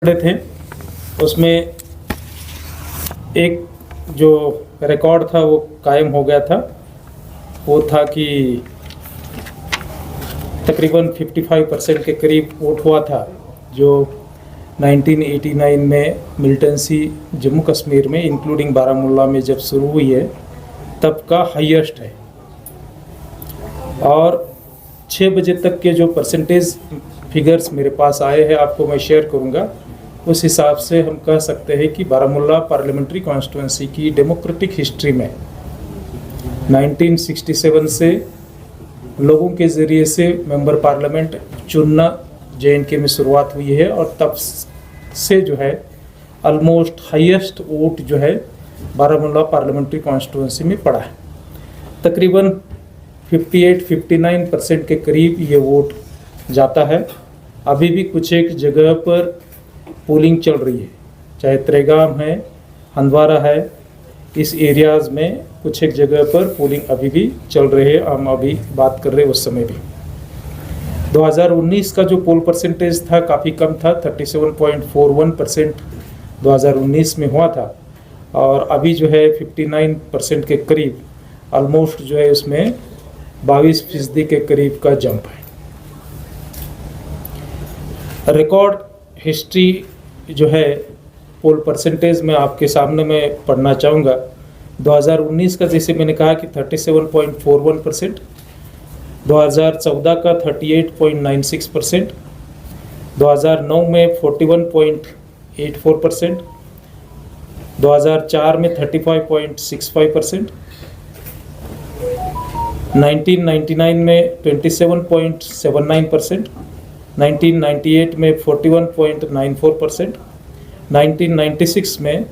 खड़े थे, उसमें एक जो रिकॉर्ड था वो कायम हो गया था। वो था कि तकरीबन 55% के करीब वोट हुआ था, जो 1989 में मिलिटेंसी जम्मू कश्मीर में इंक्लूडिंग बारामूला में जब शुरू हुई है तब का हाईएस्ट है। और 6 बजे तक के जो परसेंटेज फिगर्स मेरे पास आए हैं आपको मैं शेयर करूंगा। उस हिसाब से हम कह सकते हैं कि बारामूला पार्लियामेंट्री कॉन्स्टिट्यूंसी की डेमोक्रेटिक हिस्ट्री में 1967 से लोगों के ज़रिए से मेंबर पार्लियामेंट चुनना JNK में शुरुआत हुई है और तब से जो है ऑलमोस्ट हाईएस्ट वोट जो है बारामूला पार्लियामेंट्री कॉन्स्टिट्यूंसी में पड़ा है। तकरीबन 58-59% के करीब ये वोट जाता है। अभी भी कुछ एक जगह पर पोलिंग चल रही है, चाहे त्रेगाम है, हंदवारा है, इस एरियाज़ में कुछ एक जगह पर पोलिंग अभी भी चल रही है। हम अभी बात कर रहे हैं उस समय भी 2019 का जो पोल परसेंटेज था काफ़ी कम था, 37.41% 2019 में हुआ था और अभी जो है 59% के करीब ऑलमोस्ट जो है उसमें 22% के करीब का जंप है। रिकॉर्ड हिस्ट्री जो है पोल परसेंटेज में आपके सामने मैं पढ़ना चाहूँगा। 2019 का जैसे मैंने कहा कि 37.41%, 2014 का 38.96%, 2009 में 41.84%, 2004 में 35.65%, 1999 में 27.79%, 1998 में 41.94%, 1996 में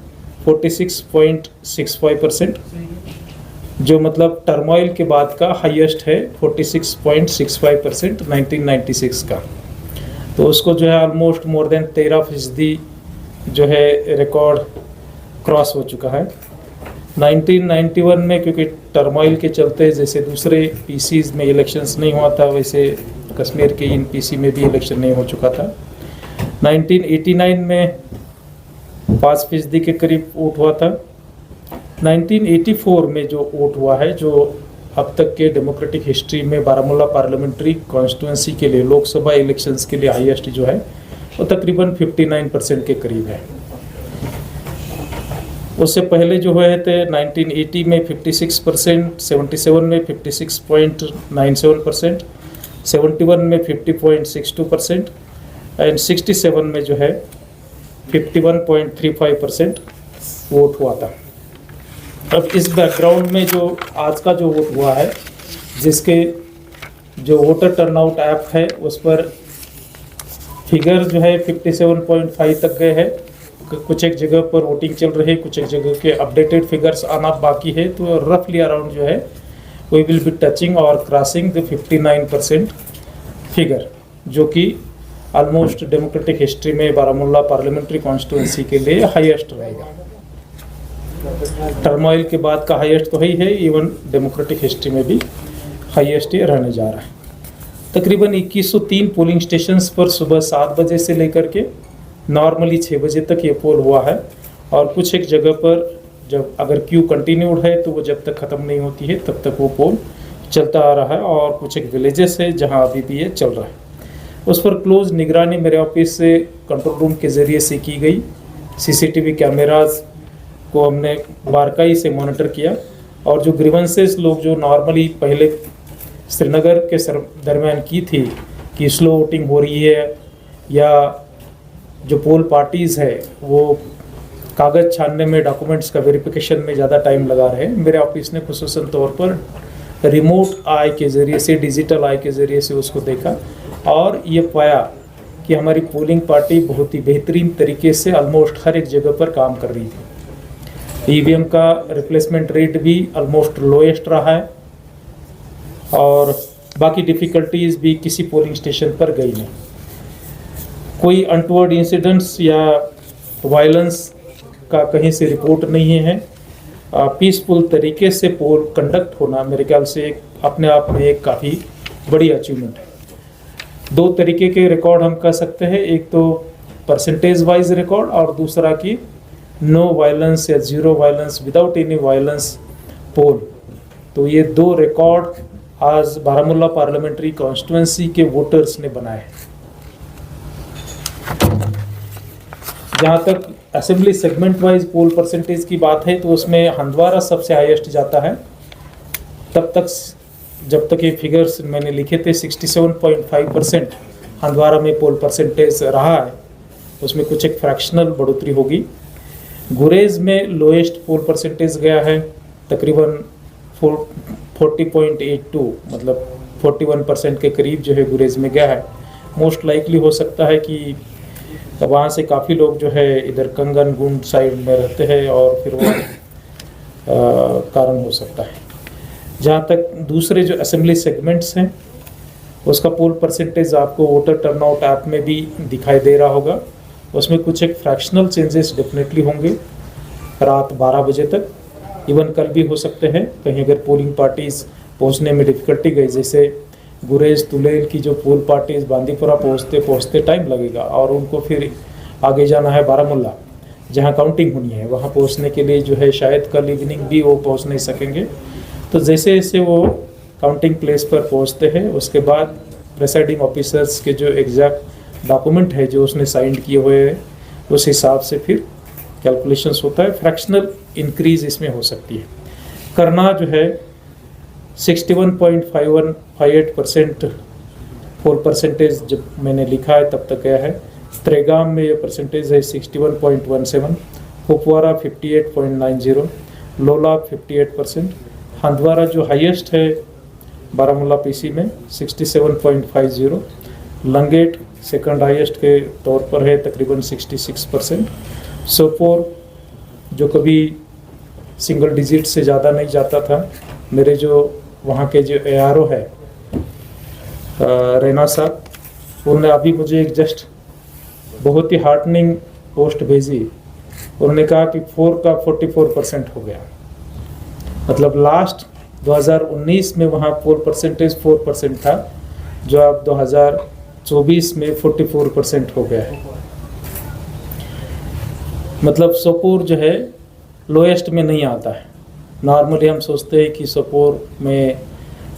46.65%, जो मतलब टर्मोइल के बाद का हाईएस्ट है 46.65% 1996 का। तो उसको जो है ऑलमोस्ट मोर देन 13% जो है रिकॉर्ड क्रॉस हो चुका है। 1991 में क्योंकि टर्मोइल के चलते जैसे दूसरे PCs में इलेक्शंस नहीं हुआ था, वैसे कश्मीर के इन PC में भी इलेक्शन नहीं हो चुका था। 1989 में 5% के करीब वोट हुआ था। 1984 में जो वोट हुआ है, जो अब तक के डेमोक्रेटिक हिस्ट्री में बारामूला पार्लियामेंट्री कॉन्स्टिट्यूंसी के लिए लोकसभा इलेक्शंस के लिए हाईएस्ट जो है वो तकरीबन 59% के करीब है। उससे पहले जो हुए थे 1980 में 56%, 77 में 56.97%, 71 में 50.62% एंड 67 में जो है 51.35% वोट हुआ था। अब इस बैकग्राउंड में जो आज का जो वोट हुआ है, जिसके जो वोटर टर्नआउट ऐप है उस पर फिगर जो है 57.5 तक गए हैं। कुछ एक जगह पर वोटिंग चल रही है, कुछ एक जगह के अपडेटेड फिगर्स आना बाकी है, तो रफली अराउंड जो है वी विल बी टचिंग और क्रॉसिंग द 59% फिगर, जो कि ऑलमोस्ट डेमोक्रेटिक हिस्ट्री में बारामूला पार्लियामेंट्री कॉन्स्टिट्यूंसी के लिए हाईएस्ट रहेगा। टर्मोइल के बाद का हाईएस्ट तो ही है, इवन डेमोक्रेटिक हिस्ट्री में भी हाईएस्ट ही रहने जा रहा है। तकरीबन 2103 पोलिंग स्टेशंस पर सुबह 7 बजे से लेकर के नॉर्मली 6 बजे तक ये पोल हुआ है और कुछ एक जगह पर जब अगर क्यू कंटिन्यूड है तो वो जब तक ख़त्म नहीं होती है तब तक वो पोल चलता आ रहा है और कुछ एक विलेजेस है जहां अभी भी ये चल रहा है। उस पर क्लोज निगरानी मेरे ऑफिस से कंट्रोल रूम के ज़रिए से की गई। CCTV कैमराज को हमने बारकाई से मॉनिटर किया और जो ग्रीवेंसेस लोग जो नॉर्मली पहले श्रीनगर के दरमियान की थी कि स्लो वोटिंग हो रही है या जो पोल पार्टीज़ है वो कागज़ छानने में, डॉक्यूमेंट्स का वेरिफिकेशन में ज़्यादा टाइम लगा रहे हैं, मेरे ऑफिस ने खुसूसन तौर पर रिमोट आई के ज़रिए से, डिजिटल आई के ज़रिए से उसको देखा और ये पाया कि हमारी पोलिंग पार्टी बहुत ही बेहतरीन तरीके से ऑलमोस्ट हर एक जगह पर काम कर रही थी। EVM का रिप्लेसमेंट रेट भी ऑलमोस्ट लोएस्ट रहा है और बाकी डिफ़िकल्टीज़ भी किसी पोलिंग स्टेशन पर गई नहीं। कोई अनटवर्ड इंसिडेंट्स या वायलेंस का कहीं से रिपोर्ट नहीं है। पीसफुल तरीके से पोल कंडक्ट होना मेरे ख्याल से अपने आप में एक काफ़ी बड़ी अचीवमेंट है। 2 तरीके के रिकॉर्ड हम कह सकते हैं। एक तो परसेंटेज वाइज रिकॉर्ड और दूसरा कि नो वायलेंस या zero violence, without any violence poll. तो ये दो रिकॉर्ड आज बारामूला पार्लियामेंट्री कॉन्स्टिट्यूंसी के वोटर्स ने बनाए। जहाँ तक assembly segment wise poll percentage की बात है तो उसमें हंदवारा सबसे हाईएस्ट जाता है। तब तक जब तक ये फिगर्स मैंने लिखे थे 67.5% हंदवारा में पोल परसेंटेज रहा है, उसमें कुछ एक फ्रैक्शनल बढ़ोतरी होगी। गुरेज में लोएस्ट पोल परसेंटेज गया है तकरीबन 40.82, मतलब 41% के करीब जो है गुरेज में गया है। मोस्ट लाइकली हो सकता है कि वहाँ से काफ़ी लोग जो है इधर कंगन गुंड साइड में रहते हैं और फिर वो कारण हो सकता है। जहाँ तक दूसरे जो असेंबली सेगमेंट्स हैं उसका पोल परसेंटेज आपको वोटर टर्नआउट ऐप में भी दिखाई दे रहा होगा। उसमें कुछ एक फ्रैक्शनल चेंजेस डेफिनेटली होंगे रात 12 बजे तक, इवन कल भी हो सकते हैं। कहीं अगर पोलिंग पार्टीज़ पहुंचने में डिफ़िकल्टी गई, जैसे गुरेज तुलेल की जो पोल पार्टीज़ बांदीपुरा पहुंचते टाइम लगेगा और उनको फिर आगे जाना है बारामूला जहां काउंटिंग होनी है, वहां पहुंचने के लिए जो है शायद कल इवनिंग भी वो पहुंच नहीं सकेंगे। तो जैसे जैसे वो काउंटिंग प्लेस पर पहुंचते हैं उसके बाद प्रेसाइडिंग ऑफिसर्स के जो एग्जैक्ट डॉक्यूमेंट है जो उसने साइन किए हुए हैं उस हिसाब से फिर कैलकुलेशंस होता है। फ्रैक्शनल इंक्रीज इसमें हो सकती है। करना जो है 61.58% पोल परसेंटेज जब मैंने लिखा है तब तक गया है। त्रेगाम में ये परसेंटेज है 61.17, कुपवारा 58.90, लोला 58%, हंदवारा जो हाईएस्ट है बारामूला पीसी में 67.50, लंगेट सेकंड हाईएस्ट के तौर पर है तकरीबन 66%, सोपोर जो कभी सिंगल डिजिट से ज़्यादा नहीं जाता था, मेरे जो वहाँ के जो ARO है रैना साहब, उन्होंने अभी मुझे एक जस्ट बहुत ही हार्टनिंग पोस्ट भेजी। उन्होंने कहा कि 4 का 44% हो गया। मतलब लास्ट 2019 में वहाँ पोल परसेंटेज 4% था, जो अब 2024 में 44% हो गया है। मतलब सोपोर जो है लोएस्ट में नहीं आता है। नॉर्मली हम सोचते हैं कि सोपोर में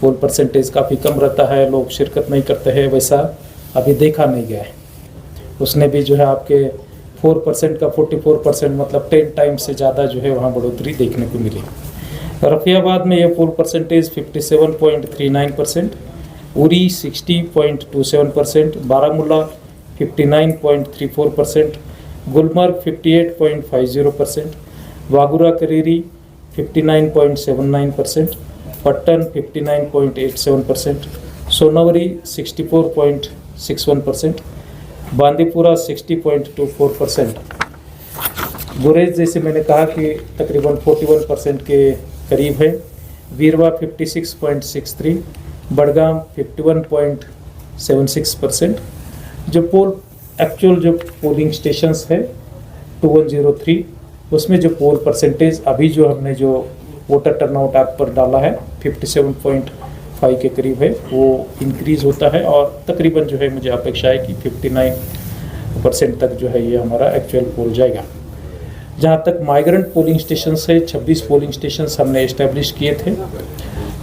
पोल परसेंटेज काफ़ी कम रहता है, लोग शिरकत नहीं करते हैं, वैसा अभी देखा नहीं गया है। उसने भी जो है आपके 4% का 44%, मतलब 10 टाइम्स से ज़्यादा जो है वहाँ बढ़ोतरी देखने को मिली। रफियाबाद में ये पोल परसेंटेज 57.39%, उरी 60.27%, बारामूला 59.34%, गुलमर्ग 58.50%, वागुरा करेरी 59.79%, पट्टन 59.87%, सोनावरी 64.61%, बांदीपुरा 60.24%। गुरेज जैसे मैंने कहा कि तकरीबन 41% के करीब है। वीरवा 56.63, बड़गाम 51.76%। जो एक्चुअल जो पोलिंग स्टेशंस है 2103, उसमें जो पोल परसेंटेज अभी जो हमने जो वोटर टर्नआउट ऐप पर डाला है 57.5 के करीब है, वो इंक्रीज़ होता है और तकरीबन जो है मुझे अपेक्षा है कि 59% तक जो है ये हमारा एक्चुअल पोल जाएगा। जहाँ तक माइग्रेंट पोलिंग स्टेशंस है, 26 पोलिंग स्टेशंस हमने इस्टेब्लिश किए थे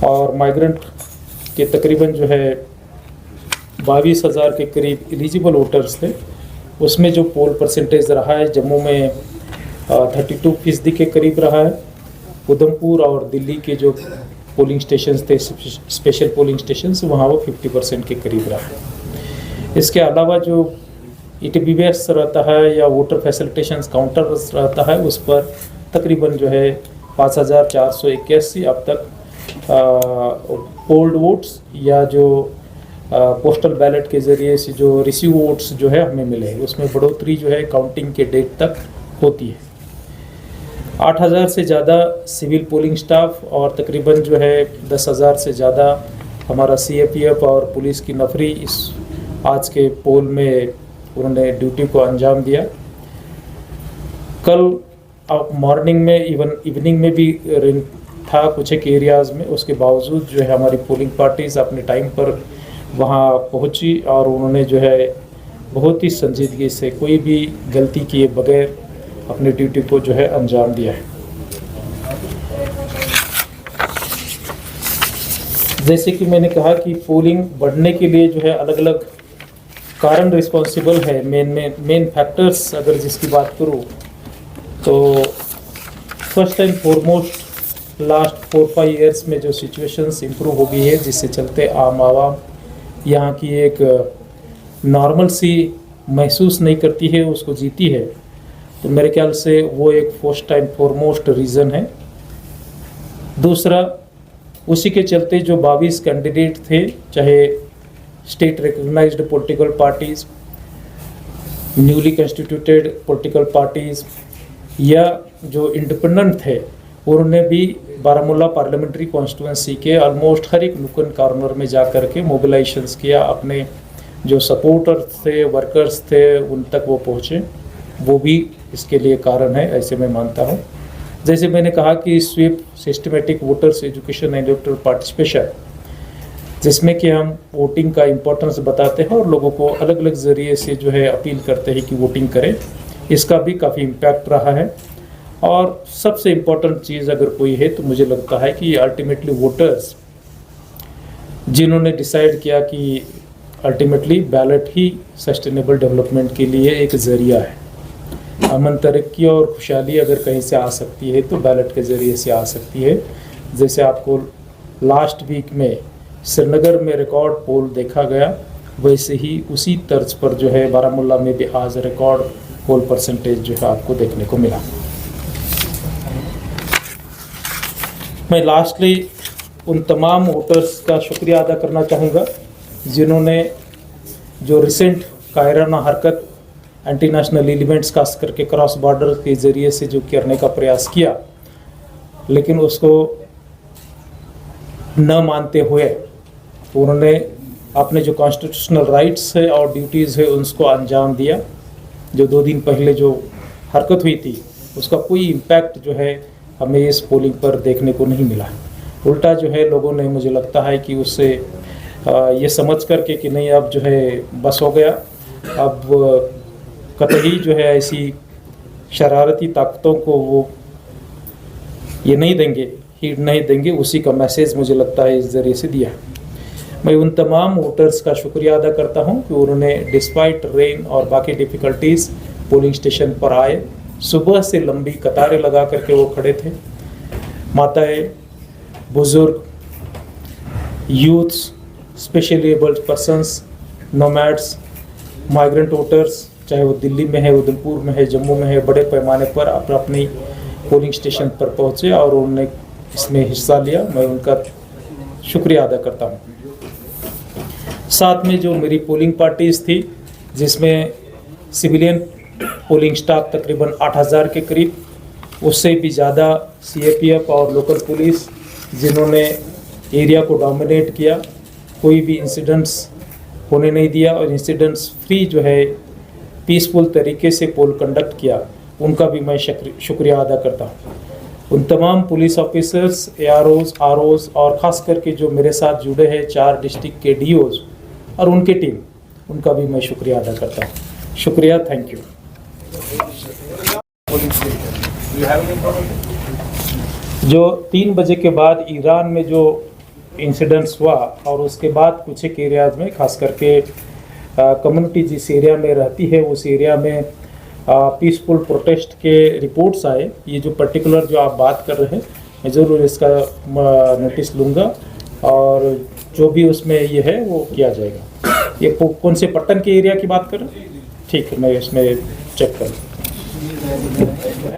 और माइग्रेंट के तकरीबन जो है 22,000 के करीब एलिजिबल वोटर्स थे। उसमें जो पोल परसेंटेज रहा है जम्मू में 32% के करीब रहा है। उधमपुर और दिल्ली के जो पोलिंग स्टेशंस थे, स्पेशल पोलिंग स्टेशंस, वहाँ वो 50% के करीब रहा है। इसके अलावा जो ETBS रहता है या वोटर फैसिलिटेशंस काउंटर रहता है, उस पर तकरीबन जो है 5,481 अब तक पोल्ड वोट्स या जो पोस्टल बैलेट के ज़रिए से जो रिसीव वोट्स जो है हमें मिले, उसमें बढ़ोतरी जो है काउंटिंग के डेट तक होती है। 8,000 से ज़्यादा सिविल पोलिंग स्टाफ और तकरीबन जो है 10,000 से ज़्यादा हमारा CAPF और पुलिस की नफरी इस आज के पोल में उन्होंने ड्यूटी को अंजाम दिया। कल मॉर्निंग में इवनिंग में भी रेन था कुछ एक एरियाज़ में, उसके बावजूद जो है हमारी पोलिंग पार्टीज़ अपने टाइम पर वहाँ पहुँची और उन्होंने जो है बहुत ही संजीदगी से कोई भी गलती किए बगैर अपनी ड्यूटी को जो है अंजाम दिया है। जैसे कि मैंने कहा कि पोलिंग बढ़ने के लिए जो है अलग अलग कारण रिस्पॉन्सिबल है। मेन फैक्टर्स अगर जिसकी बात करूँ तो first and foremost last 4-5 years में जो सिचुएशंस इम्प्रूव हो गई है, जिससे चलते आम आवाम यहाँ की एक नॉर्मल सी महसूस नहीं करती है, उसको जीती है। तो मेरे ख्याल से वो एक फर्स्ट एंड फॉरमोस्ट रीज़न है। दूसरा, उसी के चलते जो 22 कैंडिडेट थे, चाहे state recognised political parties, newly constituted political parties या जो इंडिपेंडेंट थे, उन्होंने भी बारामूला पार्लियामेंट्री कॉन्स्टिट्यूंसी के ऑलमोस्ट हर एक नुक्कड़ कॉर्नर में जा कर के मोबिलाइजेशंस किया। अपने जो सपोर्टर्स थे, वर्कर्स थे, उन तक वो पहुँचे। वो भी इसके लिए कारण है, ऐसे मैं मानता हूँ। जैसे मैंने कहा कि SVEEP systematic voters education and electoral participation, जिसमें कि हम वोटिंग का इम्पोर्टेंस बताते हैं और लोगों को अलग अलग ज़रिए से जो है अपील करते हैं कि वोटिंग करें, इसका भी काफ़ी इम्पैक्ट रहा है। और सबसे इम्पोर्टेंट चीज़ अगर कोई है तो मुझे लगता है कि अल्टीमेटली वोटर्स जिन्होंने डिसाइड किया कि अल्टीमेटली बैलेट ही सस्टेनेबल डेवलपमेंट के लिए एक ज़रिया है। अमन, तरक्की और खुशहाली अगर कहीं से आ सकती है तो बैलेट के ज़रिए से आ सकती है। जैसे आपको लास्ट वीक में श्रीनगर में रिकॉर्ड पोल देखा गया, वैसे ही उसी तर्ज पर जो है बारामूला में भी आज रिकॉर्ड पोल परसेंटेज जो है आपको देखने को मिला। मैं लास्टली उन तमाम वोटर्स का शुक्रिया अदा करना चाहूँगा जिन्होंने जो रिसेंट कायराना हरकत एंटी नेशनल एलिमेंट्स खास करके क्रॉस बॉर्डर के ज़रिए से जो करने का प्रयास किया, लेकिन उसको न मानते हुए उन्होंने अपने जो कॉन्स्टिट्यूशनल राइट्स है और ड्यूटीज़ है उसको अंजाम दिया। जो 2 दिन पहले जो हरकत हुई थी उसका कोई इम्पैक्ट जो है हमें इस पोलिंग पर देखने को नहीं मिला। उल्टा जो है लोगों ने, मुझे लगता है कि उससे ये समझ करके कि नहीं अब जो है बस हो गया, अब कतई जो है ऐसी शरारती ताकतों को वो ये नहीं देंगे, हीड नहीं देंगे, उसी का मैसेज मुझे लगता है इस ज़रिए से दिया। मैं उन तमाम वोटर्स का शुक्रिया अदा करता हूं कि उन्होंने डिस्पाइट रेन और बाकी डिफ़िकल्टीज़ पोलिंग स्टेशन पर आए। सुबह से लंबी कतारें लगा करके वो खड़े थे। माताएं, बुज़ुर्ग, youths, specially abled persons, nomads, migrant voters, चाहे वो दिल्ली में है, उधमपुर में है, जम्मू में है, बड़े पैमाने पर अपनी पोलिंग स्टेशन पर पहुँचे और उन्होंने इसमें हिस्सा लिया। मैं उनका शुक्रिया अदा करता हूँ। साथ में जो मेरी पोलिंग पार्टीज़ थी, जिसमें सिविलियन पोलिंग स्टाफ तकरीबन 8000 के करीब, उससे भी ज़्यादा CAPF और लोकल पुलिस, जिन्होंने एरिया को डोमिनेट किया, कोई भी इंसिडेंट्स होने नहीं दिया और इंसिडेंट्स फ्री जो है पीसफुल तरीके से पोल कंडक्ट किया, उनका भी मैं शुक्रिया अदा करता हूँ। उन तमाम पुलिस ऑफिसर्स, AROs, ROs और ख़ास करके जो मेरे साथ जुड़े हैं 4 डिस्ट्रिक्ट के DOs और उनके टीम, उनका भी मैं शुक्रिया अदा करता हूँ। शुक्रिया, थैंक यू। जो 3 बजे के बाद ईरान में जो इंसिडेंट्स हुआ और उसके बाद कुछ एक एरियाज में, खास करके कम्युनिटी जिस एरिया में रहती है उस एरिया में पीसफुल प्रोटेस्ट के रिपोर्ट्स आए। ये जो पर्टिकुलर जो आप बात कर रहे हैं, मैं ज़रूर इसका नोटिस लूँगा और जो भी उसमें ये है वो किया जाएगा। ये कौन से पट्टन के एरिया की बात कर रहे हैं? ठीक है, मैं इसमें चेक करूँ।